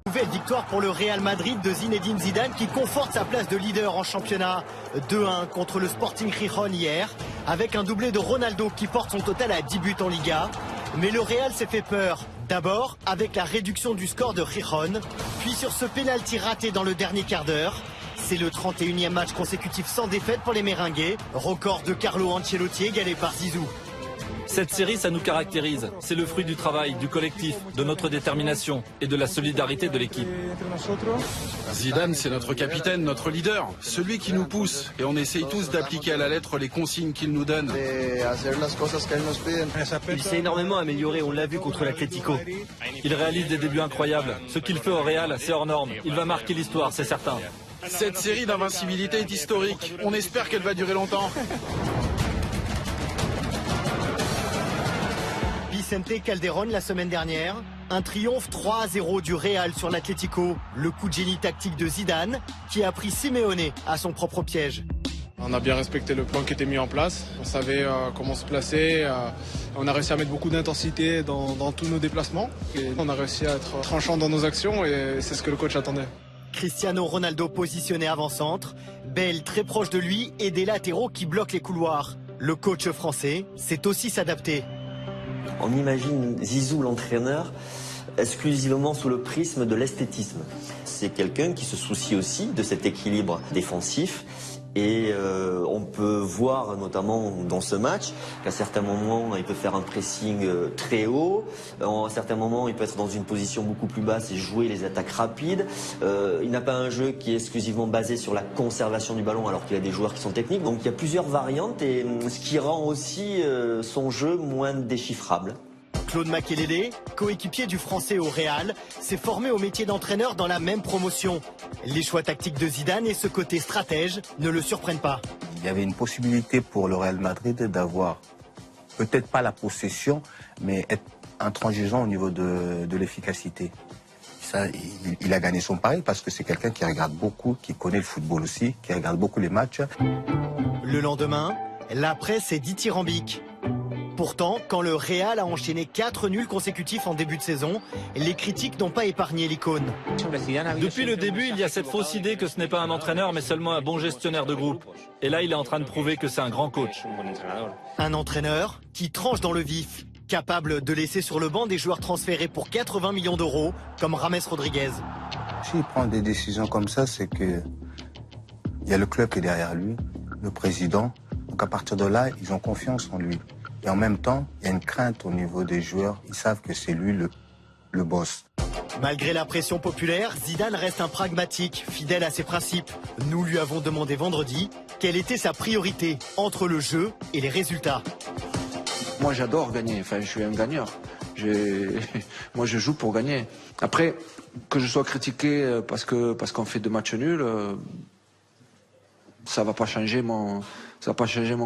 Nouvelle victoire pour le Real Madrid de Zinedine Zidane qui conforte sa place de leader en championnat. 2-1 contre le Sporting Gijón hier, avec un doublé de Ronaldo qui porte son total à 10 buts en Liga. Mais le Real s'est fait peur. D'abord avec la réduction du score de Gijón, puis sur ce pénalty raté dans le dernier quart d'heure. C'est le 31e match consécutif sans défaite pour les Merengues, record de Carlo Ancelotti égalé par Zizou. Cette série, ça nous caractérise. C'est le fruit du travail, du collectif, de notre détermination et de la solidarité de l'équipe. Zidane, c'est notre capitaine, notre leader, celui qui nous pousse. Et on essaye tous d'appliquer à la lettre les consignes qu'il nous donne. Il s'est énormément amélioré, on l'a vu contre l'Atlético. Il réalise des débuts incroyables. Ce qu'il fait au Real, c'est hors norme. Il va marquer l'histoire, c'est certain. Cette série d'invincibilité est historique. On espère qu'elle va durer longtemps. Vicente Calderón la semaine dernière, un triomphe 3-0 du Real sur l'Atlético. Le coup de génie tactique de Zidane qui a pris Simeone à son propre piège. On a bien respecté le plan qui était mis en place. On savait comment se placer. On a réussi à mettre beaucoup d'intensité dans tous nos déplacements. Et on a réussi à être tranchant dans nos actions et c'est ce que le coach attendait. Cristiano Ronaldo positionné avant-centre, Bale très proche de lui et des latéraux qui bloquent les couloirs. Le coach français sait aussi s'adapter. On imagine Zizou, l'entraîneur, exclusivement sous le prisme de l'esthétisme. C'est quelqu'un qui se soucie aussi de cet équilibre défensif. Et on peut voir notamment dans ce match qu'à certains moments il peut faire un pressing très haut, à certains moments il peut être dans une position beaucoup plus basse et jouer les attaques rapides. Il n'a pas un jeu qui est exclusivement basé sur la conservation du ballon alors qu'il a des joueurs qui sont techniques. Donc il y a plusieurs variantes et ce qui rend aussi son jeu moins déchiffrable. Claude Makélélé, coéquipier du Français au Real, s'est formé au métier d'entraîneur dans la même promotion. Les choix tactiques de Zidane et ce côté stratège ne le surprennent pas. Il y avait une possibilité pour le Real Madrid d'avoir peut-être pas la possession, mais être intransigeant au niveau de l'efficacité. Ça, il a gagné son pari parce que c'est quelqu'un qui regarde beaucoup, qui connaît le football aussi, qui regarde beaucoup les matchs. Le lendemain, la presse est dithyrambique. Pourtant, quand le Real a enchaîné 4 nuls consécutifs en début de saison, les critiques n'ont pas épargné l'icône. Depuis le début, il y a cette fausse idée que ce n'est pas un entraîneur, mais seulement un bon gestionnaire de groupe. Et là, il est en train de prouver que c'est un grand coach. Un entraîneur qui tranche dans le vif, capable de laisser sur le banc des joueurs transférés pour 80 millions d'euros, comme James Rodriguez. S'il prend des décisions comme ça, c'est que il y a le club qui est derrière lui, le président. Donc à partir de là, ils ont confiance en lui. Et en même temps, il y a une crainte au niveau des joueurs. Ils savent que c'est lui le boss. Malgré la pression populaire, Zidane reste un pragmatique, fidèle à ses principes. Nous lui avons demandé vendredi quelle était sa priorité entre le jeu et les résultats. Moi, j'adore gagner. Enfin, je suis un gagneur. Moi, je joue pour gagner. Après, que je sois critiqué parce qu'on fait 2 matchs nuls, ça va pas changer mon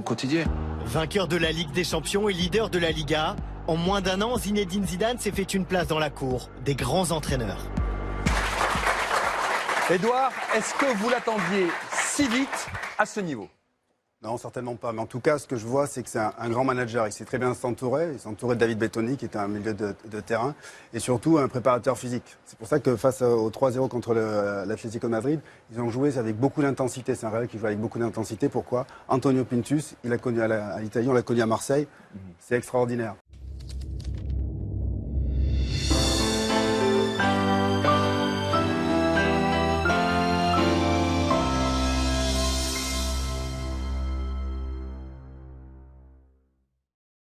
quotidien. Vainqueur de la Ligue des Champions et leader de la Liga, en moins d'1 an, Zinedine Zidane s'est fait une place dans la cour des grands entraîneurs. Édouard, est-ce que vous l'attendiez si vite à ce niveau ? Non, certainement pas. Mais en tout cas, ce que je vois, c'est que c'est un grand manager. Il sait très bien s'entourer. Il s'est entouré de David Bettoni, qui était un milieu de terrain, et surtout un préparateur physique. C'est pour ça que face au 3-0 contre l'Atlético de Madrid, ils ont joué avec beaucoup d'intensité. C'est un Real qui joue avec beaucoup d'intensité. Pourquoi ? Antonio Pintus, il l'a connu à l'Italie, on l'a connu à Marseille. C'est extraordinaire.